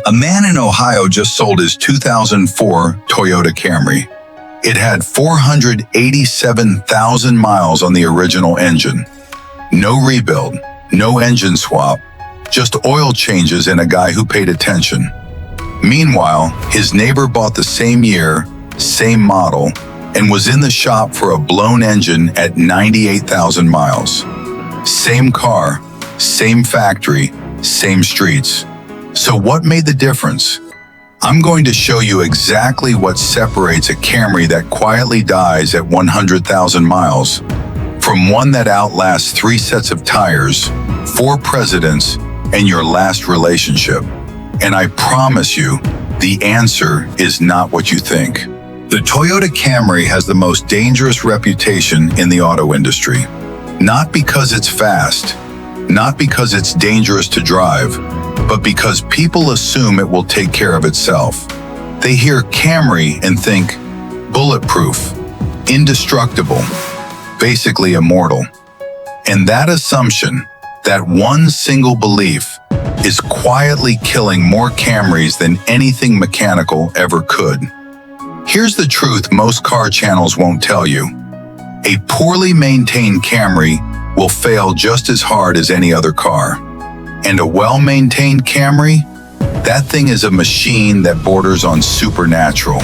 A man in Ohio just sold his 2004 Toyota Camry. It had 487,000 miles on the original engine. No rebuild, no engine swap, just oil changes and a guy who paid attention. Meanwhile, his neighbor bought the same year, same model, and was in the shop for a blown engine at 98,000 miles. Same car, same factory, same streets. So what made the difference? I'm going to show you exactly what separates a Camry that quietly dies at 100,000 miles from one that outlasts 3 sets of tires, 4 presidents, and your last relationship. And I promise you, the answer is not what you think. The Toyota Camry has the most dangerous reputation in the auto industry. Not because it's fast, not because it's dangerous to drive, but because people assume it will take care of itself. They hear Camry and think bulletproof, indestructible, basically immortal. And that assumption, that one single belief, is quietly killing more Camrys than anything mechanical ever could. Here's the truth most car channels won't tell you. A poorly maintained Camry will fail just as hard as any other car. And a well-maintained Camry? That thing is a machine that borders on supernatural.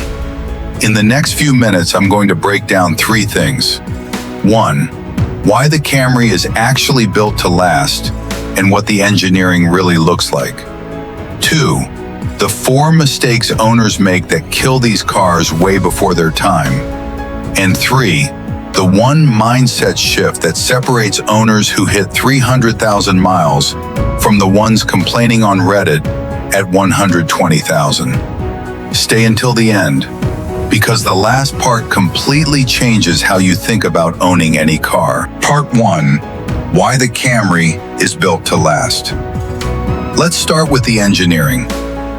In the next few minutes, I'm going to break down 3 things. 1. Why the Camry is actually built to last and what the engineering really looks like. 2. The 4 mistakes owners make that kill these cars way before their time. And 3. The one mindset shift that separates owners who hit 300,000 miles from the ones complaining on Reddit at 120,000. Stay until the end, because the last part completely changes how you think about owning any car. Part 1. Why the Camry is built to last. Let's start with the engineering,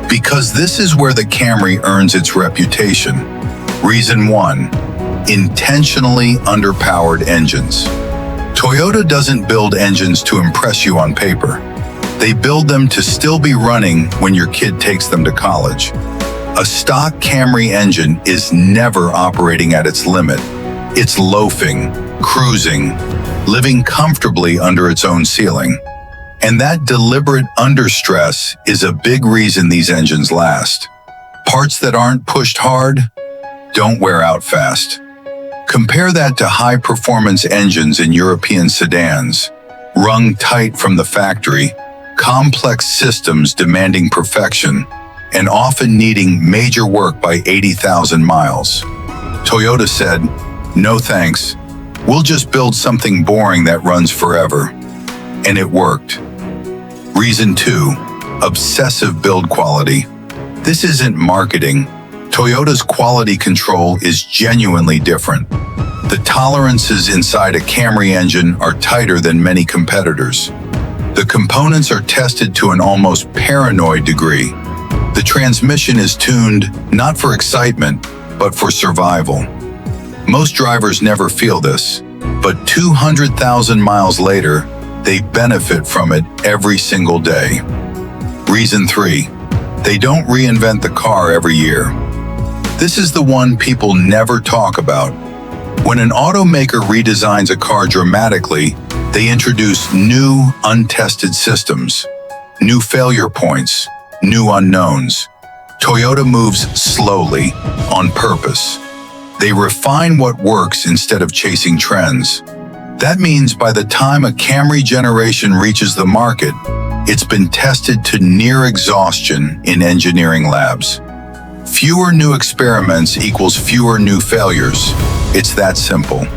because this is where the Camry earns its reputation. Reason 1. Intentionally underpowered engines. Toyota doesn't build engines to impress you on paper. They build them to still be running when your kid takes them to college. A stock Camry engine is never operating at its limit. It's loafing, cruising, living comfortably under its own ceiling. And that deliberate understress is a big reason these engines last. Parts that aren't pushed hard don't wear out fast. Compare that to high-performance engines in European sedans, wrung tight from the factory, complex systems demanding perfection, and often needing major work by 80,000 miles. Toyota said, "No thanks, we'll just build something boring that runs forever." And it worked. Reason 2, obsessive build quality. This isn't marketing. Toyota's quality control is genuinely different. The tolerances inside a Camry engine are tighter than many competitors. The components are tested to an almost paranoid degree. The transmission is tuned not for excitement, but for survival. Most drivers never feel this, but 200,000 miles later, they benefit from it every single day. Reason 3, they don't reinvent the car every year. This is the one people never talk about. When an automaker redesigns a car dramatically, they introduce new, untested systems, new failure points, new unknowns. Toyota moves slowly, on purpose. They refine what works instead of chasing trends. That means by the time a Camry generation reaches the market, it's been tested to near exhaustion in engineering labs. Fewer new experiments equals fewer new failures. It's that simple.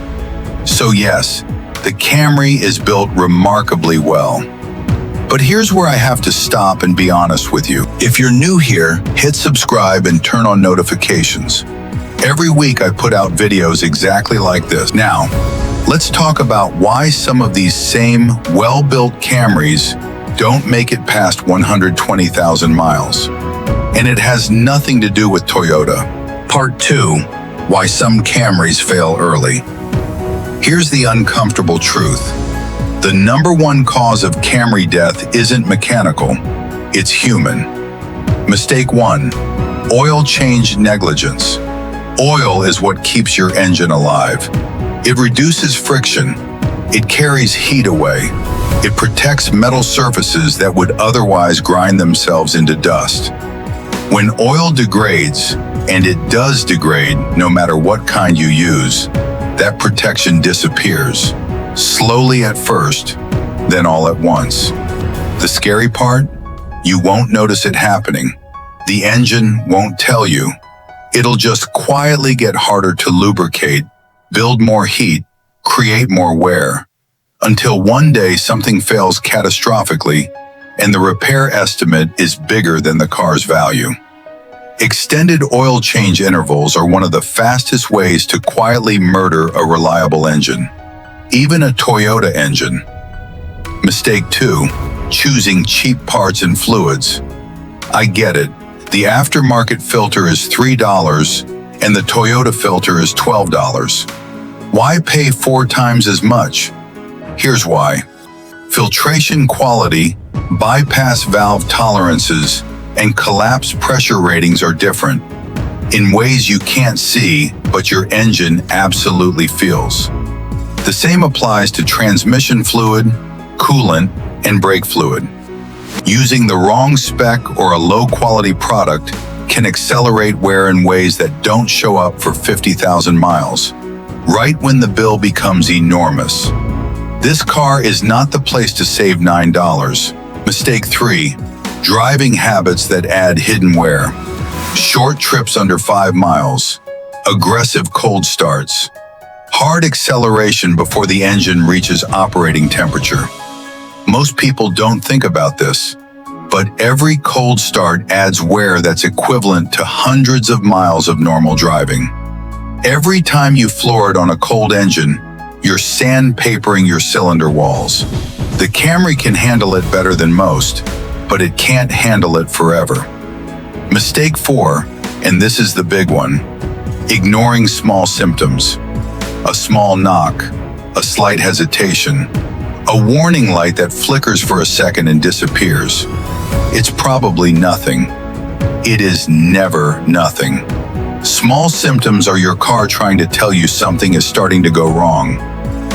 So yes, the Camry is built remarkably well. But here's where I have to stop and be honest with you. If you're new here, hit subscribe and turn on notifications. Every week I put out videos exactly like this. Now, let's talk about why some of these same well-built Camrys don't make it past 120,000 miles. And it has nothing to do with Toyota. Part 2, why some Camrys fail early. Here's the uncomfortable truth. The number 1 cause of Camry death isn't mechanical, it's human. Mistake 1. Oil change negligence. Oil is what keeps your engine alive. It reduces friction. It carries heat away. It protects metal surfaces that would otherwise grind themselves into dust. When oil degrades, and it does degrade no matter what kind you use, that protection disappears. Slowly at first, then all at once. The scary part? You won't notice it happening. The engine won't tell you. It'll just quietly get harder to lubricate, build more heat, create more wear, until one day something fails catastrophically and the repair estimate is bigger than the car's value. Extended oil change intervals are one of the fastest ways to quietly murder a reliable engine, even a Toyota engine. Mistake 2. Choosing cheap parts and fluids. I get it. The aftermarket filter is $3 and the Toyota filter is $12. Why pay 4 times as much? Here's why. Filtration quality, bypass valve tolerances, and collapse pressure ratings are different in ways you can't see, but your engine absolutely feels. The same applies to transmission fluid, coolant, and brake fluid. Using the wrong spec or a low-quality product can accelerate wear in ways that don't show up for 50,000 miles, right when the bill becomes enormous. This car is not the place to save $9. Mistake 3. Driving habits that add hidden wear. Short trips under 5 miles. Aggressive cold starts. Hard acceleration before the engine reaches operating temperature. Most people don't think about this, but every cold start adds wear that's equivalent to hundreds of miles of normal driving. Every time you floor it on a cold engine, you're sandpapering your cylinder walls. The Camry can handle it better than most, but it can't handle it forever. Mistake 4, and this is the big one, ignoring small symptoms. A small knock, a slight hesitation, a warning light that flickers for a second and disappears. It's probably nothing. It is never nothing. Small symptoms are your car trying to tell you something is starting to go wrong.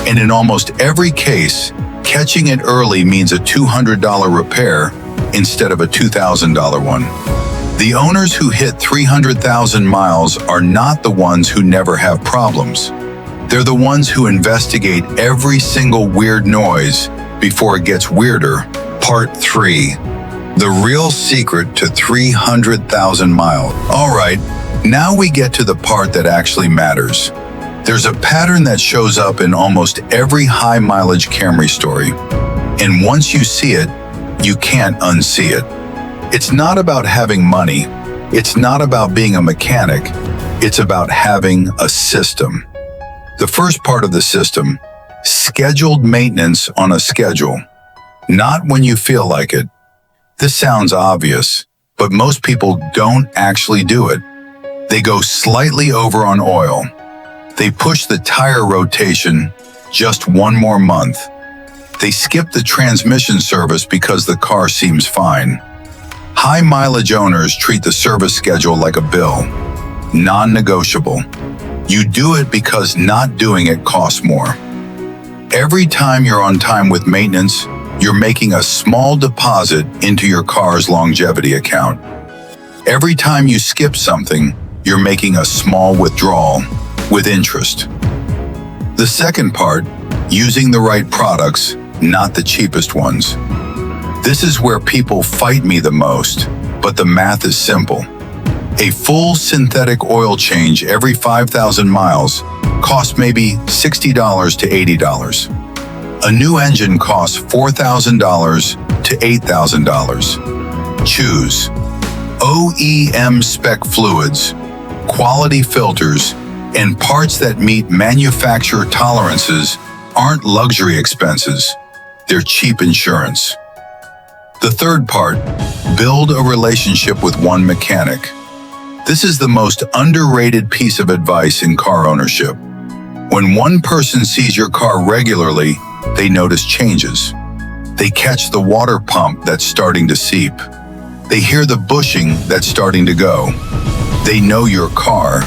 And in almost every case, catching it early means a $200 repair instead of a $2,000 one. The owners who hit 300,000 miles are not the ones who never have problems. They're the ones who investigate every single weird noise before it gets weirder. Part 3. The real secret to 300,000 miles. All right, now we get to the part that actually matters. There's a pattern that shows up in almost every high-mileage Camry story. And once you see it, you can't unsee it. It's not about having money. It's not about being a mechanic. It's about having a system. The first part of the system, scheduled maintenance on a schedule. Not when you feel like it. This sounds obvious, but most people don't actually do it. They go slightly over on oil. They push the tire rotation just one more month. They skip the transmission service because the car seems fine. High mileage owners treat the service schedule like a bill, non-negotiable. You do it because not doing it costs more. Every time you're on time with maintenance, you're making a small deposit into your car's longevity account. Every time you skip something, you're making a small withdrawal with interest. The second part, using the right products, not the cheapest ones. This is where people fight me the most, but the math is simple. A full synthetic oil change every 5,000 miles costs maybe $60 to $80. A new engine costs $4,000 to $8,000. Choose OEM spec fluids, quality filters, and parts that meet manufacturer tolerances aren't luxury expenses. They're cheap insurance. The third part, build a relationship with one mechanic. This is the most underrated piece of advice in car ownership. When one person sees your car regularly, they notice changes. They catch the water pump that's starting to seep. They hear the bushing that's starting to go. They know your car.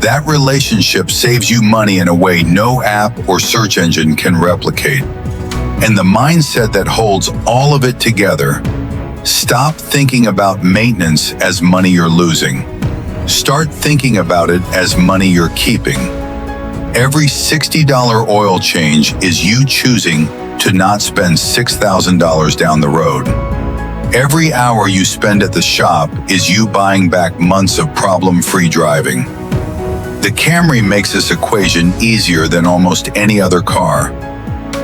That relationship saves you money in a way no app or search engine can replicate. And the mindset that holds all of it together: stop thinking about maintenance as money you're losing. Start thinking about it as money you're keeping. Every $60 oil change is you choosing to not spend $6,000 down the road. Every hour you spend at the shop is you buying back months of problem-free driving. The Camry makes this equation easier than almost any other car.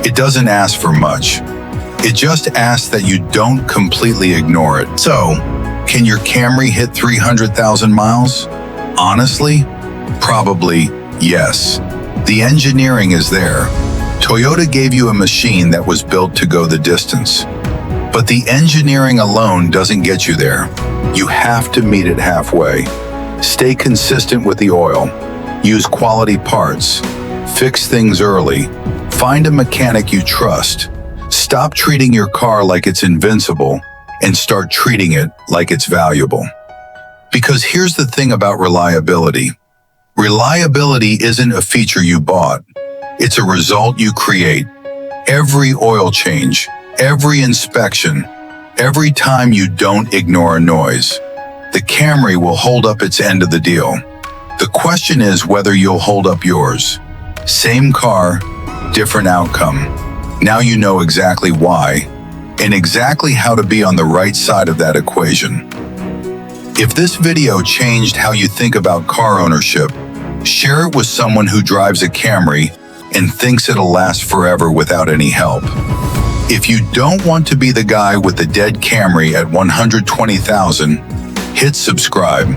It doesn't ask for much. It just asks that you don't completely ignore it. So, can your Camry hit 300,000 miles? Honestly, probably yes. The engineering is there. Toyota gave you a machine that was built to go the distance. But the engineering alone doesn't get you there. You have to meet it halfway. Stay consistent with the oil. Use quality parts. Fix things early. Find a mechanic you trust. Stop treating your car like it's invincible and start treating it like it's valuable. Because here's the thing about reliability. Reliability isn't a feature you bought. It's a result you create. Every oil change, every inspection, every time you don't ignore a noise, the Camry will hold up its end of the deal. The question is whether you'll hold up yours. Same car, different outcome. Now you know exactly why, and exactly how to be on the right side of that equation. If this video changed how you think about car ownership, share it with someone who drives a Camry and thinks it'll last forever without any help. If you don't want to be the guy with the dead Camry at 120,000, hit subscribe,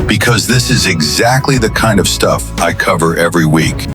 because this is exactly the kind of stuff I cover every week.